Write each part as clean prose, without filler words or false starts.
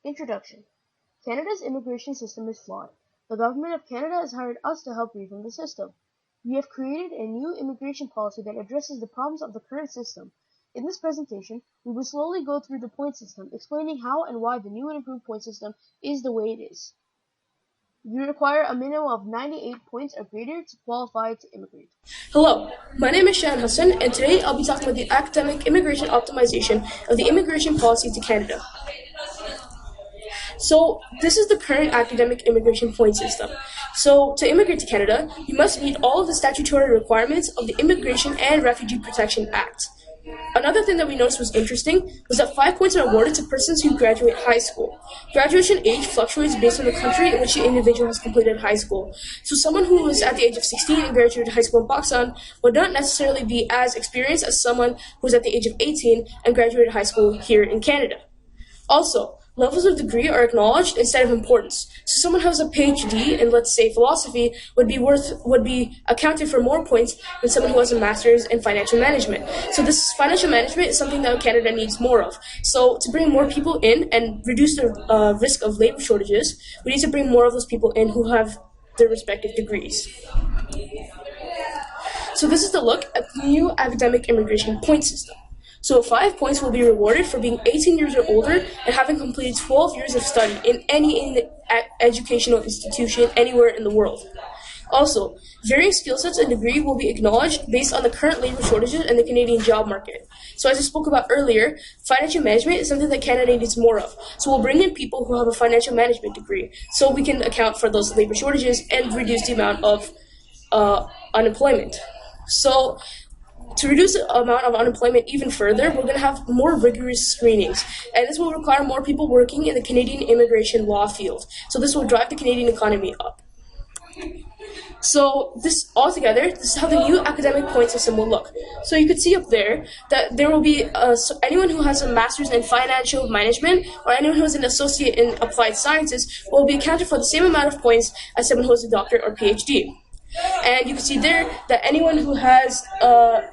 Introduction. Canada's immigration system is flawed. The Government of Canada has hired us to help reform the system. We have created a new immigration policy that addresses the problems of the current system. In this presentation, we will slowly go through the point system, explaining how and why the new and improved point system is the way it is. You require a minimum of 98 points or greater to qualify to immigrate. Hello, my name is Shan Hassan, and today I'll be talking about the academic immigration optimization of the immigration policy to Canada. So, this is the current academic immigration point system. So, to immigrate to Canada, you must meet all of the statutory requirements of the Immigration and Refugee Protection Act. Another thing that we noticed was interesting was that 5 points are awarded to persons who graduate high school. Graduation age fluctuates based on the country in which the individual has completed high school. So someone who was at the age of 16 and graduated high school in Pakistan would not necessarily be as experienced as someone who was at the age of 18 and graduated high school here in Canada. Also, levels of degree are acknowledged instead of importance. So someone who has a PhD in, let's say, philosophy would be accounted for more points than someone who has a master's in financial management. So this financial management is something that Canada needs more of. So to bring more people in and reduce the risk of labor shortages, we need to bring more of those people in who have their respective degrees. So this is the look at the new academic immigration point system. So 5 points will be rewarded for being 18 years or older and having completed 12 years of study in any educational institution anywhere in the world. Also, varying skill sets and degree will be acknowledged based on the current labor shortages in the Canadian job market. So as I spoke about earlier, financial management is something that Canada needs more of. So we'll bring in people who have a financial management degree so we can account for those labor shortages and reduce the amount of unemployment. So to reduce the amount of unemployment even further, we're going to have more rigorous screenings, and this will require more people working in the Canadian immigration law field. So this will drive the Canadian economy up. So this is how the new academic point system will look. So you could see up there that there will be anyone who has a master's in financial management or anyone who is an associate in applied sciences will be accounted for the same amount of points as someone who has a doctorate or PhD. And you can see there that anyone who has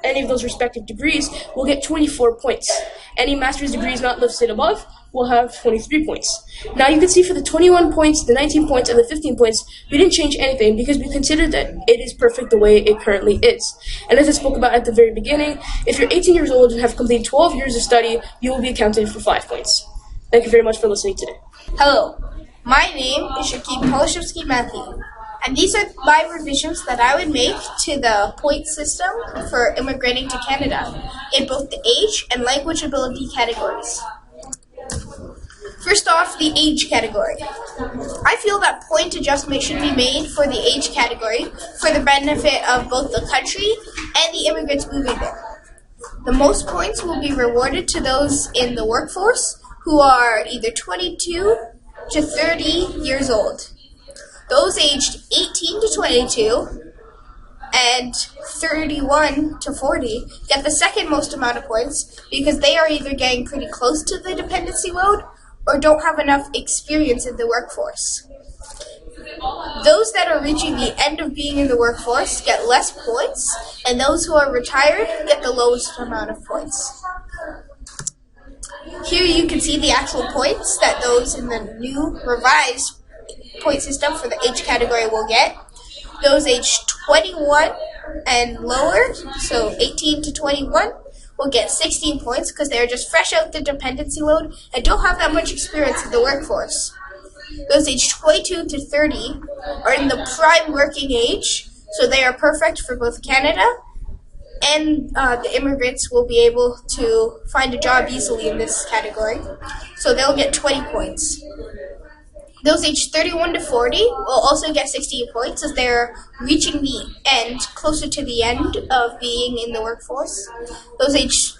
any of those respective degrees will get 24 points. Any master's degrees not listed above will have 23 points. Now you can see for the 21 points, the 19 points, and the 15 points, we didn't change anything because we considered that it is perfect the way it currently is. And as I spoke about at the very beginning, if you're 18 years old and have completed 12 years of study, you will be accounted for 5 points. Thank you very much for listening today. Hello, my name is Shakeem Polishevsky-Matthew. And these are my revisions that I would make to the point system for immigrating to Canada in both the age and language ability categories. First off, the age category. I feel that point adjustment should be made for the age category for the benefit of both the country and the immigrants moving there. The most points will be rewarded to those in the workforce who are either 22 to 30 years old. Those aged 18 to 22 and 31 to 40 get the second most amount of points because they are either getting pretty close to the dependency load or don't have enough experience in the workforce. Those that are reaching the end of being in the workforce get less points, and those who are retired get the lowest amount of points. Here you can see the actual points that those in the new revised point system for the age category will get. Those aged 21 and lower, so 18 to 21, will get 16 points because they are just fresh out the dependency load and don't have that much experience in the workforce. Those aged 22 to 30 are in the prime working age, so they are perfect for both Canada and the immigrants will be able to find a job easily in this category, so they'll get 20 points. Those aged 31 to 40 will also get 16 points as they're reaching the end, closer to the end of being in the workforce. Those aged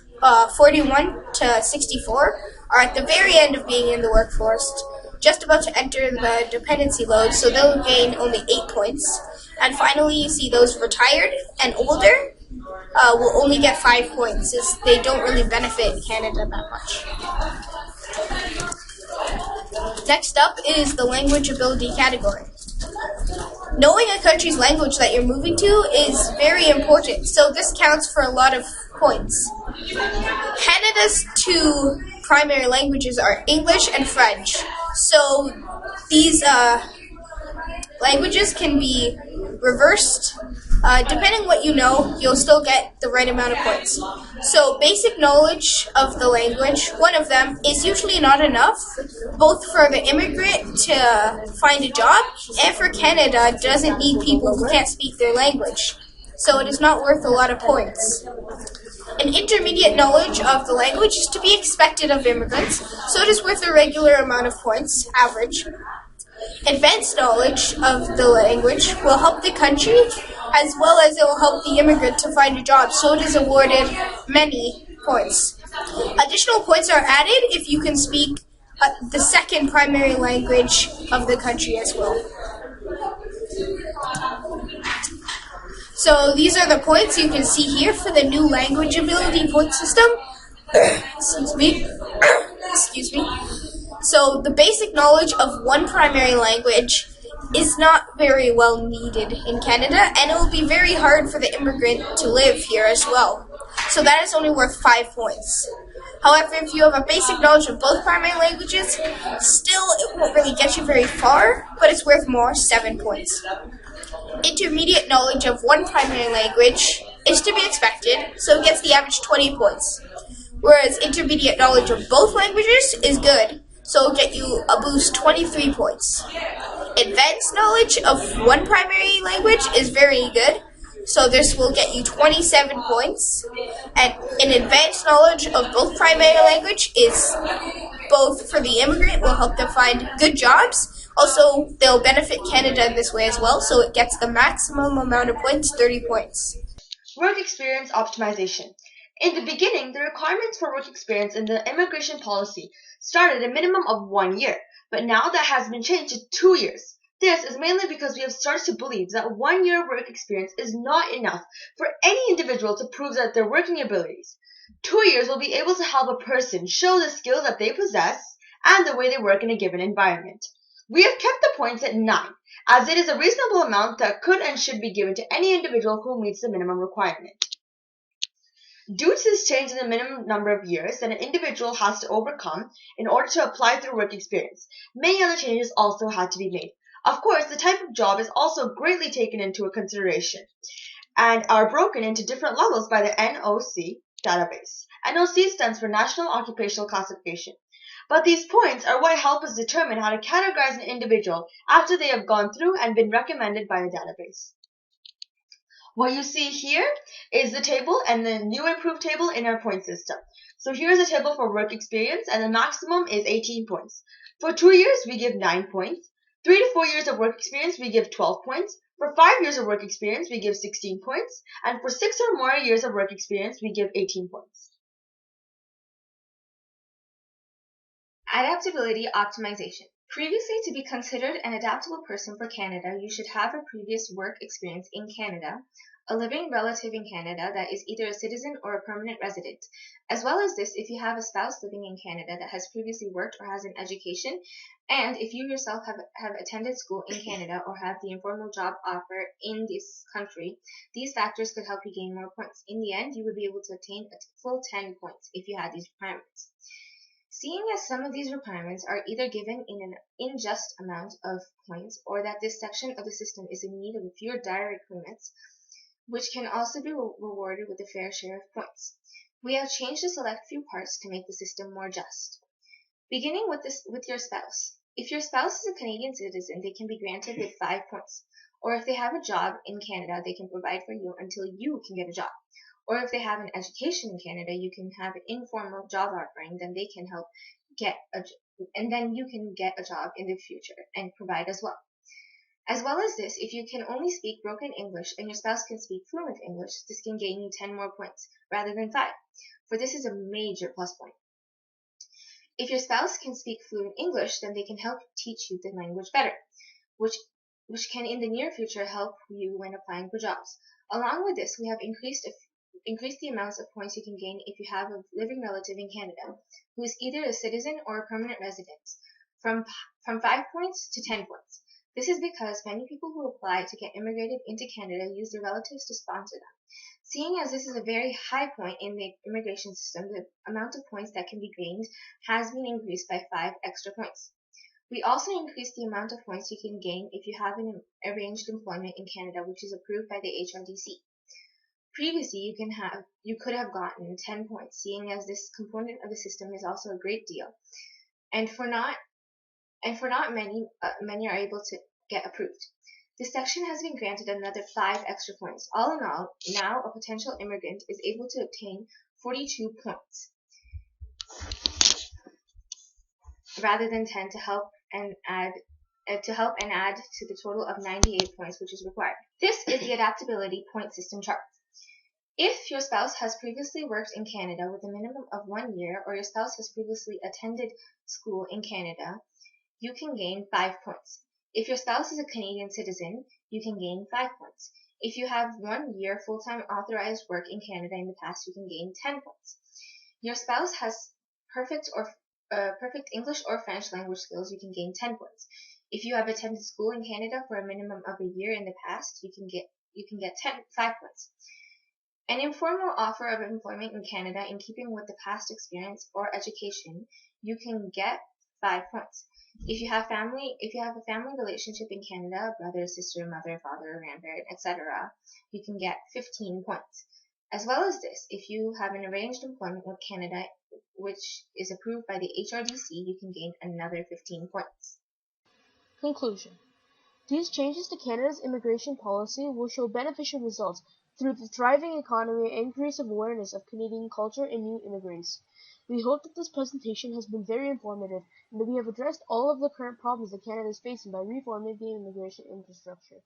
41 to 64 are at the very end of being in the workforce, just about to enter the dependency load, so they'll gain only 8 points. And finally, you see those retired and older will only get 5 points, as they don't really benefit Canada that much. Next up is the language ability category. Knowing a country's language that you're moving to is very important, so this counts for a lot of points. Canada's two primary languages are English and French. So these languages can be reversed. Depending what you know, you'll still get the right amount of points. So basic knowledge of the language, one of them, is usually not enough, both for the immigrant to find a job and for Canada doesn't need people who can't speak their language. So it is not worth a lot of points. An intermediate knowledge of the language is to be expected of immigrants, so it is worth a regular amount of points, average. Advanced knowledge of the language will help the country as well as it will help the immigrant to find a job, so it is awarded many points. Additional points are added if you can speak the second primary language of the country as well. So these are the points you can see here for the new language ability point system. Excuse me. So the basic knowledge of one primary language is not very well needed in Canada, and it will be very hard for the immigrant to live here as well. So that is only worth 5 points. However, if you have a basic knowledge of both primary languages, still it won't really get you very far, but it's worth more, 7 points. Intermediate knowledge of one primary language is to be expected, so it gets the average 20 points. Whereas intermediate knowledge of both languages is good, so it'll get you a boost 23 points. Advanced knowledge of one primary language is very good, so this will get you 27 points. And an advanced knowledge of both primary language is both for the immigrant, will help them find good jobs. Also, they'll benefit Canada in this way as well, so it gets the maximum amount of points, 30 points. Work experience optimization. In the beginning, the requirements for work experience in the immigration policy started at a minimum of 1 year, but now that has been changed to 2 years. This is mainly because we have started to believe that 1 year work experience is not enough for any individual to prove that their working abilities. 2 years will be able to help a person show the skills that they possess and the way they work in a given environment. We have kept the points at 9, as it is a reasonable amount that could and should be given to any individual who meets the minimum requirement. Due to this change in the minimum number of years that an individual has to overcome in order to apply through work experience, many other changes also had to be made. Of course, the type of job is also greatly taken into consideration and are broken into different levels by the NOC database. NOC stands for National Occupational Classification. But these points are what help us determine how to categorize an individual after they have gone through and been recommended by a database. What you see here is the table and the new improved table in our point system. So here's a table for work experience, and the maximum is 18 points. For 2 years, we give 9 points. 3 to 4 years of work experience, we give 12 points. For 5 years of work experience, we give 16 points. And for 6 or more years of work experience, we give 18 points. Adaptability optimization. Previously, to be considered an adaptable person for Canada, you should have a previous work experience in Canada, a living relative in Canada that is either a citizen or a permanent resident. As well as this, if you have a spouse living in Canada that has previously worked or has an education, and if you yourself have attended school in Canada or have the informal job offer in this country, these factors could help you gain more points. In the end, you would be able to obtain a full 10 points if you had these requirements. Seeing as some of these requirements are either given in an unjust amount of points or that this section of the system is in need of fewer direct payments, which can also be rewarded with a fair share of points, we have changed the select few parts to make the system more just. Beginning with your spouse. If your spouse is a Canadian citizen, they can be granted with 5 points. Or if they have a job in Canada, they can provide for you until you can get a job. Or if they have an education in Canada, you can have an informal job offering, then they can help and then you can get a job in the future and provide as well. As well as this, if you can only speak broken English and your spouse can speak fluent English, this can gain you 10 more points rather than 5, for this is a major plus point. If your spouse can speak fluent English, then they can help teach you the language better, which can in the near future help you when applying for jobs. Along with this, we have increased the amounts of points you can gain if you have a living relative in Canada who is either a citizen or a permanent resident, from 5 points to 10 points. This is because many people who apply to get immigrated into Canada use their relatives to sponsor them. Seeing as this is a very high point in the immigration system, the amount of points that can be gained has been increased by 5 extra points. We also increased the amount of points you can gain if you have an arranged employment in Canada, which is approved by the HRDC. Previously, you could have gotten 10 points, seeing as this component of the system is also a great deal, and for not many are able to get approved. This section has been granted another 5 extra points. All in all, now a potential immigrant is able to obtain 42 points, rather than 10 to help and add to the total of 98 points which is required. This is the adaptability point system chart. If your spouse has previously worked in Canada with a minimum of 1 year, or your spouse has previously attended school in Canada, you can gain 5 points. If your spouse is a Canadian citizen, you can gain 5 points. If you have 1 year full-time authorized work in Canada in the past, you can gain 10 points. Your spouse has perfect English or French language skills, you can gain 10 points. If you have attended school in Canada for a minimum of a year in the past, you can get 5 points. An informal offer of employment in Canada in keeping with the past experience or education, you can get 5 points. If you have a family relationship in Canada, brother, sister, mother, father, grandparent, etc., you can get 15 points. As well as this, if you have an arranged employment with Canada, which is approved by the HRDC, you can gain another 15 points. Conclusion. These changes to Canada's immigration policy will show beneficial results through the thriving economy and increase of awareness of Canadian culture and new immigrants. We hope that this presentation has been very informative and that we have addressed all of the current problems that Canada is facing by reforming the immigration infrastructure.